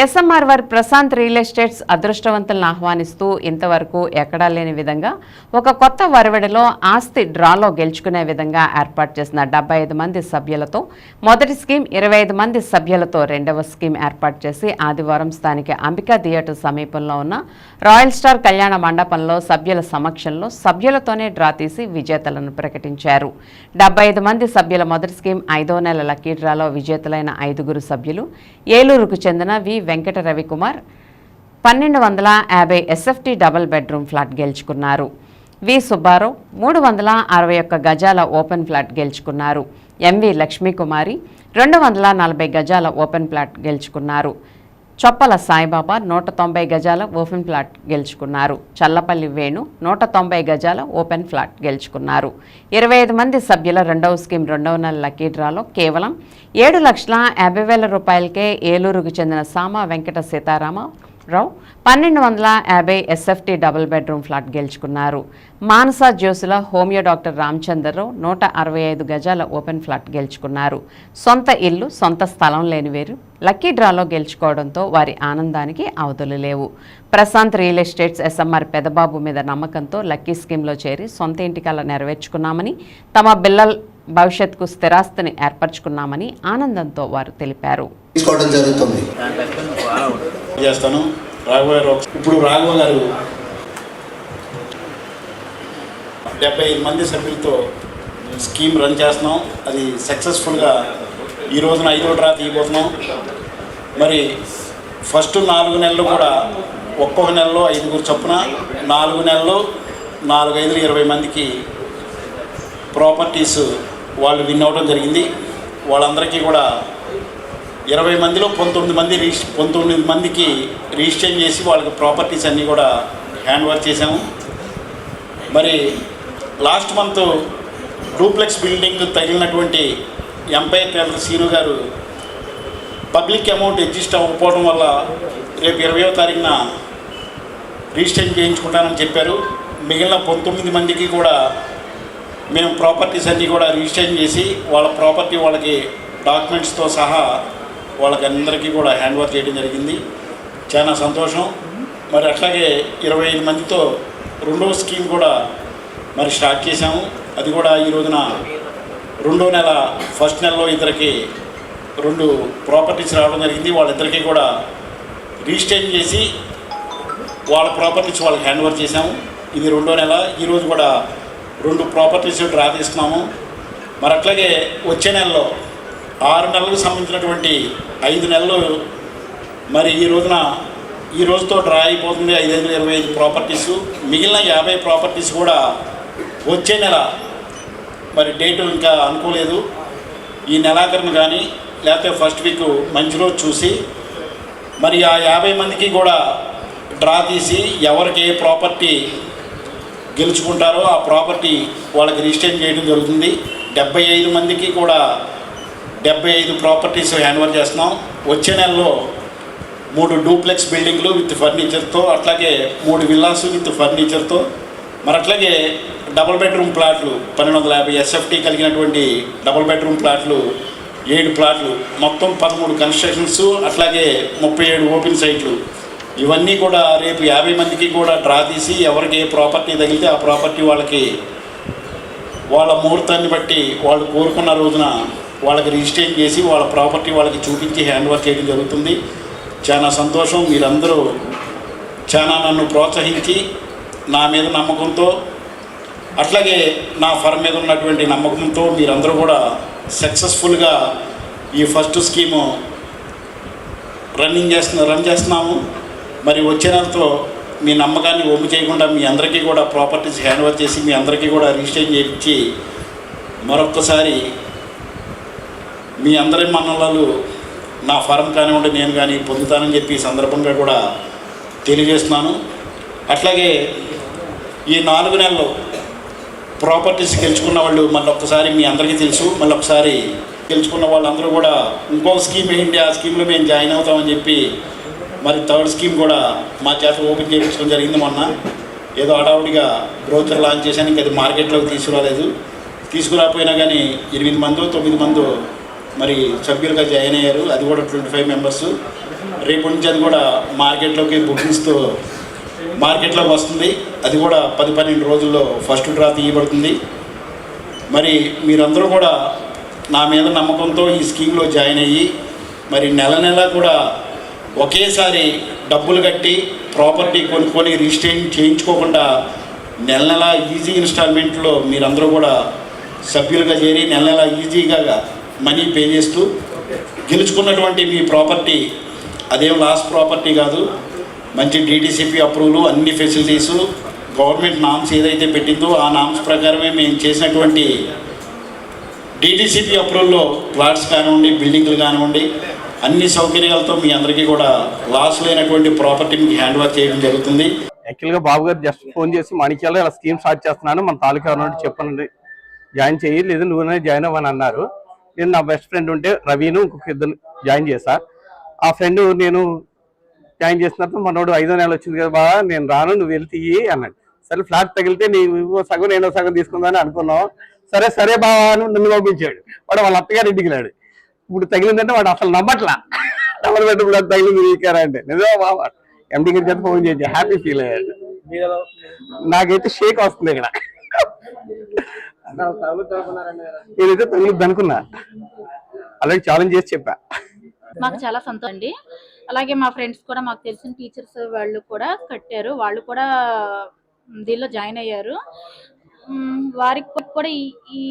SMR వారి Prashanth real estates అదృష్టవంతులను ఆహ్వానిస్తూ ఇంతవరకు ఎక్కడా లేని విధంగా ఒక కొత్త వరవడిలో ఆస్తి డ్రాలో గెలుచుకునే విధంగా ఏర్పాటు చేసిన 75 మంది సభ్యులతో మొదటి స్కీమ్, 25 మంది సభ్యులతో రెండవ స్కీమ్ ఏర్పాటు చేసి ఆదివారం స్థానిక అంబికా థియేటర్ సమీపంలో ఉన్న రాయల్ స్టార్ కళ్యాణ మండపంలో సభ్యుల సమక్షంలో సభ్యులతోనే డ్రా తీసి విజేతలను ప్రకటించారు. 75 మంది సభ్యుల మొదటి స్కీమ్ 5వ నెల లక్కీ డ్రాలో విజేతలైన 5గురు సభ్యులు ఏలూరుకు చెందిన Venkata Ravikumar 1250 SFT double bedroom flat గెలుచుకున్నారు. వి సుబ్బారావు 361 గజాల ఓపెన్ ఫ్లాట్ గెలుచుకున్నారు. ఎంవి లక్ష్మీకుమారి 240 గజాల ఓపెన్ ఫ్లాట్ గెలుచుకున్నారు. చొప్పల సాయిబాబా 190 గజాల ఓపెన్ ఫ్లాట్ గెలుచుకున్నారు. చల్లపల్లి వేణు 190 గజాల ఓపెన్ ఫ్లాట్ గెలుచుకున్నారు. 25 మంది సభ్యుల రెండవ స్కీమ్ 2వ నెల లక్కీ డ్రాలో కేవలం 7,50,000 రూపాయలకే ఏలూరుకు చెందిన Sama Venkata Sitaramarao 1250 SFT double bedroom flat గెలుచుకున్నారు. మానస జ్యోసుల హోమియో డాక్టర్ రామచంద్రరావు 165 గజాల ఓపెన్ ఫ్లాట్ గెలుచుకున్నారు. సొంత ఇల్లు, సొంత స్థలం లేని వీరు లక్కీ డ్రాలో గెలుచుకోవడంతో వారి ఆనందానికి అవధులు లేవు. Prashanth real estates SMR Pedababu మీద నమ్మకంతో లక్కీ స్కీమ్లో చేరి సొంత ఇంటికల నెరవేర్చుకున్నామని, తమ బిల్లల భవిష్యత్తుకు స్థిరాస్తిని ఏర్పరచుకున్నామని ఆనందంతో వారు తెలిపారు. ఇప్పుడు రాఘవ గారు 75 మంది సభ్యులతో స్కీమ్ రన్ చేస్తున్నాం. అది సక్సెస్ఫుల్గా ఈ రోజున 5వ డ్రా తీయబోతున్నాం. మరి ఫస్ట్ 4 నెలలు కూడా ఒక్కొక్క నెలలో 5గురు చొప్పున 4 నెలలు 4, 5, 20 మందికి ప్రాపర్టీస్ వాళ్ళు విన్ అవ్వడం జరిగింది. వాళ్ళందరికీ కూడా 20 మందిలో 19 మందికి రిజిస్టర్ చేసి వాళ్ళకి ప్రాపర్టీస్ అన్నీ కూడా హ్యాండ్ ఓవర్ చేశాము. మరి లాస్ట్ మంత్ డూప్లెక్స్ బిల్డింగ్ తగిలినటువంటి empire tailor Seenu garu public amount exist అవ్వకపోవడం వల్ల రేపు 20వ తారీఖున రిజిస్టర్ చేయించుకుంటానని చెప్పారు. మిగిలిన 19 మందికి కూడా మేము ప్రాపర్టీస్ అన్నీ కూడా రిజిస్టర్ చేసి వాళ్ళ ప్రాపర్టీ వాళ్ళకి డాక్యుమెంట్స్తో సహా వాళ్ళకి అందరికీ కూడా హ్యాండ్ ఓవర్ చేయడం జరిగింది. చాలా సంతోషం. మరి అట్లాగే 25 మందితో రెండవ స్కీమ్ కూడా మరి స్టార్ట్ చేశాము. అది కూడా ఈ రోజున 2వ నెల ఫస్ట్ నెలలో ఇద్దరికి 2 ప్రాపర్టీస్ రావడం జరిగింది. వాళ్ళిద్దరికీ కూడా రిజిస్టర్ చేసి వాళ్ళ ప్రాపర్టీస్ వాళ్ళకి హ్యాండ్ ఓవర్ చేశాము. ఇది 2వ నెల. ఈరోజు కూడా 2 ప్రాపర్టీస్ డ్రా తీస్తున్నాము. మరి అట్లాగే వచ్చే నెలలో 6 నెలలకు సంబంధించినటువంటి 5 నెలలు మరి ఈ రోజుతో డ్రా అయిపోతుంది. 5,25 ప్రాపర్టీస్. మిగిలిన 50 ప్రాపర్టీస్ కూడా వచ్చే నెల మరి డేటు ఇంకా అనుకోలేదు. ఈ నెలాఖరును కానీ లేకపోతే ఫస్ట్ వీక్ మంచి రోజు చూసి మరి ఆ 50 మందికి కూడా డ్రా తీసి ఎవరికి ఏ ప్రాపర్టీ గెలుచుకుంటారో ఆ ప్రాపర్టీ వాళ్ళకి రిజిస్టర్ చేయడం జరుగుతుంది. 75 మందికి కూడా 75 ప్రాపర్టీస్ హ్యాండ్ ఓవర్ చేస్తున్నాం. వచ్చే నెలలో 3 డూప్లెక్స్ బిల్డింగ్లు విత్ ఫర్నిచర్తో, అట్లాగే 3 విల్లాస్ విత్ ఫర్నిచర్తో, మరి అట్లాగే డబుల్ బెడ్రూమ్ ప్లాట్లు 1250 SFT కలిగినటువంటి డబుల్ బెడ్రూమ్ ప్లాట్లు 7 ప్లాట్లు, మొత్తం 13 కన్స్ట్రక్షన్స్, అట్లాగే 37 ఓపెన్ సైట్లు. ఇవన్నీ కూడా రేపు 50 మందికి కూడా డ్రా తీసి ఎవరికి ఏ ప్రాపర్టీ తగిలితే ఆ ప్రాపర్టీ వాళ్ళకి వాళ్ళ ముహూర్తాన్ని బట్టి వాళ్ళు కోరుకున్న రోజున వాళ్ళకి రిజిస్టర్ చేసి వాళ్ళ ప్రాపర్టీ వాళ్ళకి చూపించి హ్యాండ్ ఓవర్ చేయడం జరుగుతుంది. చాలా సంతోషం. మీరందరూ చాలా నన్ను ప్రోత్సహించి నా మీద నమ్మకంతో, అట్లాగే నా ఫర్మ్ మీద ఉన్నటువంటి నమ్మకంతో మీరందరూ కూడా సక్సెస్ఫుల్గా ఈ ఫస్ట్ స్కీము రన్ చేస్తున్నాము. మరి వచ్చే నెలతో మీ నమ్మకాన్ని ఒమ్ము చేయకుండా మీ అందరికీ కూడా ప్రాపర్టీస్ హ్యాండ్ ఓవర్ చేసి మీ అందరికీ కూడా రిజిస్టర్ చేయించి మరొక్కసారి మీ అందరి మన్ననలు నా ఫారం కానివ్వండి నేను కానీ పొందుతానని చెప్పి ఈ సందర్భంగా కూడా తెలియజేస్తున్నాను. అట్లాగే ఈ 4 నెలలు ప్రాపర్టీస్ గెలుచుకున్న వాళ్ళు మళ్ళీ ఒక్కసారి మీ అందరికీ తెలుసు, మళ్ళీ ఒకసారి గెలుచుకున్న వాళ్ళందరూ కూడా ఇంకో స్కీమ్ ఏంటి ఆ స్కీమ్లో మేము జాయిన్ అవుతామని చెప్పి మరి 3rd స్కీమ్ కూడా మా చేత ఓపెన్ చేయించడం జరిగింది. మొన్న ఏదో హడావుడిగా బ్రోచర్ లాంచ్ చేశాను, ఇంకా అది మార్కెట్లోకి తీసుకురాపోయినా కానీ 8 మందో 9 మందో మరి సభ్యులుగా జాయిన్ అయ్యారు. అది కూడా 25 మెంబర్స్. రేపు నుంచి అది కూడా మార్కెట్లోకి బుకింగ్స్తో మార్కెట్లోకి వస్తుంది. అది కూడా 10-12 రోజుల్లో ఫస్ట్ డ్రా తీయబడుతుంది. మరి మీరందరూ కూడా నా మీద నమ్మకంతో ఈ స్కీమ్లో జాయిన్ అయ్యి మరి నెల నెల కూడా ఒకేసారి డబ్బులు కట్టి ప్రాపర్టీ కొనుక్కొని రిజిస్ట్రేషన్ చేయించుకోకుండా నెల నెల ఈజీ ఇన్స్టాల్మెంట్లో మీరందరూ కూడా సభ్యులుగా చేరి నెల నెల ఈజీగా మనీ పే చేస్తూ గెలుచుకున్నటువంటి మీ ప్రాపర్టీ అదేం లాస్ట్ ప్రాపర్టీ కాదు, మంచి డీటీసీపీ అప్రూవల్, అన్ని ఫెసిలిటీసు, గవర్నమెంట్ నామ్స్ ఏదైతే పెట్టిందో ఆ నామ్స్ ప్రకారమే మేము చేసినటువంటి డీటీసీపీ అప్రూవల్లో ప్లాట్స్ కానివ్వండి, బిల్డింగ్లు కానివ్వండి, అన్ని సౌకర్యాలతో మీ అందరికీ కూడా లాస్ లేనటువంటి ప్రాపర్టీ మీకు హ్యాండ్ ఓవర్ చేయడం జరుగుతుంది. యాక్చువల్గా బాబు గారు జస్ట్ ఫోన్ చేసి మాణిక్యాల్లో ఇలా స్కీమ్ స్టార్ట్ చేస్తున్నాను, మన తాలూకా నుండి చెప్పండి జాయిన్ చేయి, లేదు నువ్వునే జాయిన్ అవ్వని అన్నారు. నేను నా బెస్ట్ ఫ్రెండ్ ఉంటే రవిను ఇంకొక ఇద్దరు జాయిన్ చేశా. ఆ ఫ్రెండ్ నేను జాయిన్ చేసినప్పుడు మనోడు 5వ నెల వచ్చింది కదా బాగా, నేను రాను నువ్వు వెళ్తే అన్నాడు. సరే ఫ్లాట్ తగిలితే నీవు సగం నేను సగం తీసుకుందామని అనుకున్నాం. సరే సరే బావా అని నన్ను పంపించాడు. వాడు వాళ్ళ అత్తగారు ఇంటికి వెళ్ళాడు. ఇప్పుడు తగిలిందంటే వాడు అసలు నమ్మట్లా. డబల్ బెడ్రూమ్ ఫ్లాట్ తగిలింది వీకారా అంటే నిజమా బాబా ఎండి గారికి అయితే ఫోన్ చేసి హ్యాపీ ఫీల్ అయ్యాడు. నాకైతే షేక్ వస్తుంది ఇక్కడ. నేనైతే తగిలిద్ది అనుకున్నా, అలాగే ఛాలెంజ్ చేసి చెప్పా. మాకు చాలా సంతోషం అండి. అలాగే మా ఫ్రెండ్స్ కూడా, మాకు తెలిసిన టీచర్స్ వాళ్ళు కూడా కట్టారు, వాళ్ళు కూడా దీనిలో జాయిన్ అయ్యారు. వారికి కూడా ఈ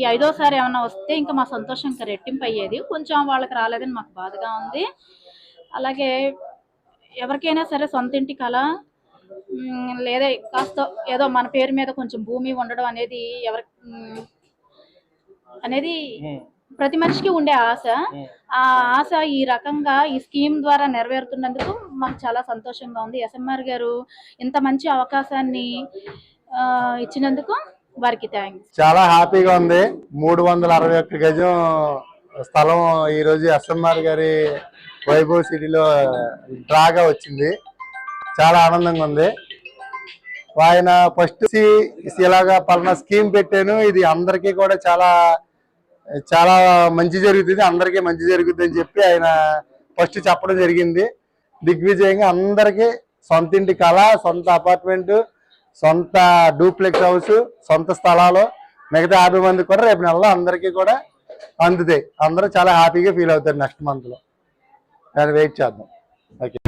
5వసారి ఏమన్నా వస్తే ఇంకా మా సంతోషం ఇంకా రెట్టింపు అయ్యేది. కొంచెం వాళ్ళకి రాలేదని మాకు బాధగా ఉంది. అలాగే ఎవరికైనా సరే సొంత ఇంటి కళ లేదా కాస్త ఏదో మన పేరు మీద కొంచెం భూమి ఉండడం అనేది అనేది ప్రతి మనిషికి ఉండే ఆశ. ఆ ఆశ ఈ రకంగా ఈ స్కీమ్ ద్వారా నెరవేరుతున్నందుకు మాకు చాలా సంతోషంగా ఉంది. ఎస్ఎంఆర్ గారు ఇంత మంచి అవకాశాన్ని ఇచ్చినందుకు వారికి థ్యాంక్స్. చాలా హ్యాపీగా ఉంది. 361 గజం స్థలం ఈరోజు ఎస్ఎంఆర్ గారి వైభవ్ సిటీలో డ్రాగా వచ్చింది. చాలా ఆనందంగా ఉంది. ఆయన ఫస్ట్ ఇలాగా పలానా స్కీమ్ పెట్టాను, ఇది అందరికీ కూడా చాలా చాలా మంచి జరుగుతుంది, అందరికీ మంచి జరుగుతుంది అని చెప్పి ఆయన ఫస్ట్ చెప్పడం జరిగింది. దిగ్విజయంగా అందరికీ సొంత ఇంటి కళ, సొంత అపార్ట్మెంట్, సొంత డూప్లెక్స్ హౌస్, సొంత స్థలాలు మిగతా 50 మంది కూడా రేపు నెలలో అందరికీ కూడా అందుతాయి. అందరూ చాలా హ్యాపీగా ఫీల్ అవుతారు నెక్స్ట్ మంత్లో. వెయిట్ చేద్దాం. ఓకే.